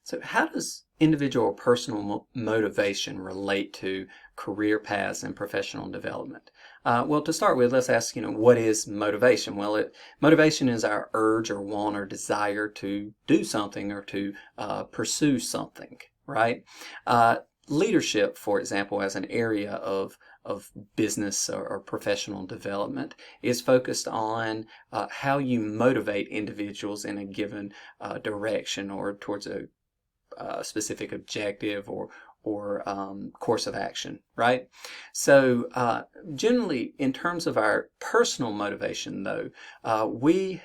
So how does individual or personal motivation relate to career paths and professional development? Well, to start with, let's ask, what is motivation? Well, motivation is our urge or want or desire to do something or to pursue something, right? Leadership, for example, as an area of business or professional development is focused on how you motivate individuals in a given direction or towards a specific objective or course of action, right? So generally, in terms of our personal motivation, though, we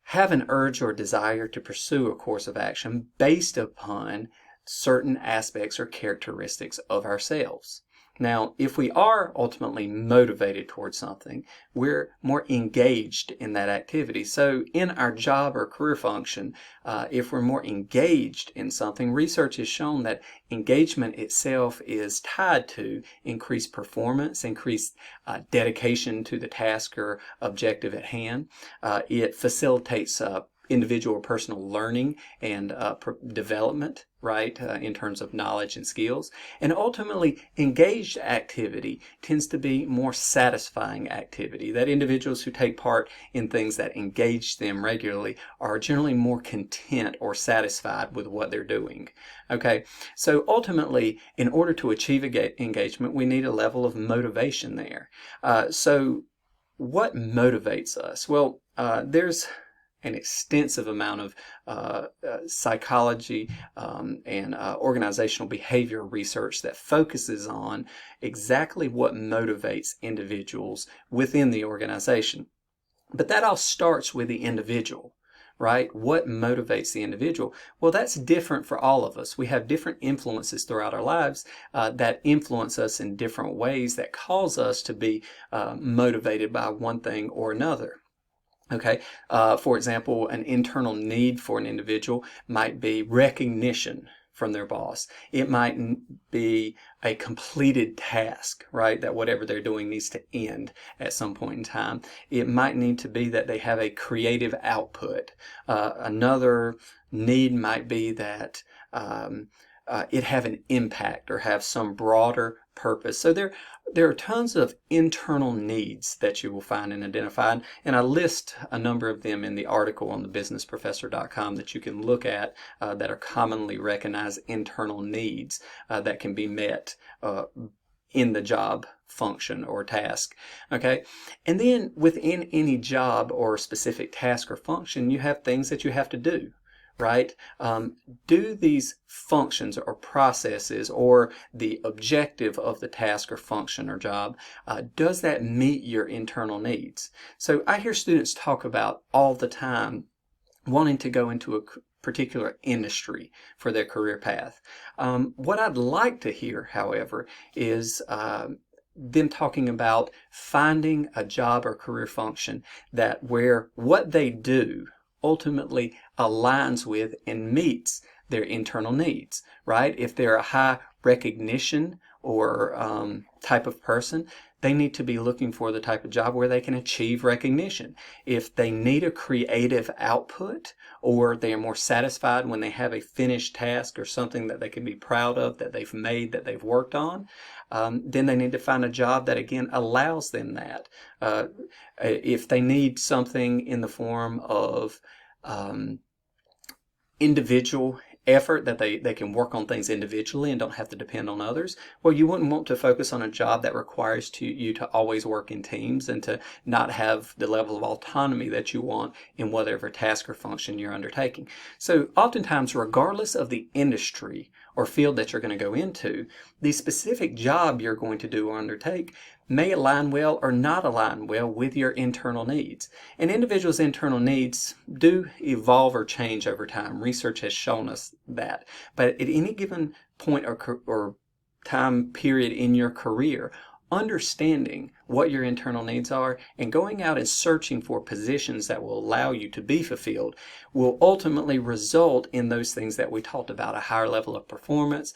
have an urge or desire to pursue a course of action based upon certain aspects or characteristics of ourselves. Now, if we are ultimately motivated towards something, we're more engaged in that activity. So in our job or career function, if we're more engaged in something, research has shown that engagement itself is tied to increased performance, increased dedication to the task or objective at hand. It facilitates individual or personal learning and development, right, in terms of knowledge and skills. And ultimately, engaged activity tends to be more satisfying activity. That individuals who take part in things that engage them regularly are generally more content or satisfied with what they're doing. Okay, so ultimately, in order to achieve engagement, we need a level of motivation there. So what motivates us? Well, there's an extensive amount of psychology and organizational behavior research that focuses on exactly what motivates individuals within the organization. But that all starts with the individual, right? What motivates the individual? Well, that's different for all of us. We have different influences throughout our lives that influence us in different ways that cause us to be motivated by one thing or another. Okay, for example, an internal need for an individual might be recognition from their boss. It might be a completed task, right? That whatever they're doing needs to end at some point in time. It might need to be that they have a creative output. Another need might be that it have an impact or have some broader purpose. So there are tons of internal needs that you will find and identify, and I list a number of them in the article on thebusinessprofessor.com that you can look at that are commonly recognized internal needs that can be met in the job function or task. Okay, and then within any job or specific task or function, you have things that you have to do. Right? Do these functions or processes or the objective of the task or function or job, does that meet your internal needs? So I hear students talk about all the time wanting to go into a particular industry for their career path. What I'd like to hear, however, is them talking about finding a job or career function that where what they do ultimately aligns with and meets their internal needs, right? If they're a high recognition or type of person, they need to be looking for the type of job where they can achieve recognition. If they need a creative output or they are more satisfied when they have a finished task or something that they can be proud of, that they've made, that they've worked on, then they need to find a job that again allows them that. If they need something in the form of individual effort, that they can work on things individually and don't have to depend on others, well, you wouldn't want to focus on a job that requires you to always work in teams and to not have the level of autonomy that you want in whatever task or function you're undertaking. So oftentimes, regardless of the industry or field that you're going to go into, the specific job you're going to do or undertake may align well or not align well with your internal needs. And individuals' internal needs do evolve or change over time. Research has shown us that. But at any given point or time period in your career, understanding what your internal needs are and going out and searching for positions that will allow you to be fulfilled will ultimately result in those things that we talked about: a higher level of performance,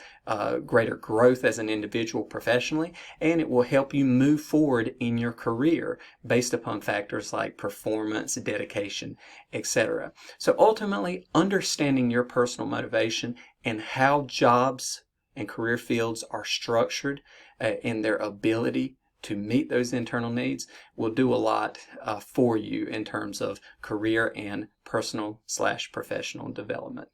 greater growth as an individual professionally, and it will help you move forward in your career based upon factors like performance, dedication, etc. So ultimately, understanding your personal motivation and how jobs and career fields are structured in their ability to meet those internal needs will do a lot for you in terms of career and personal/professional development.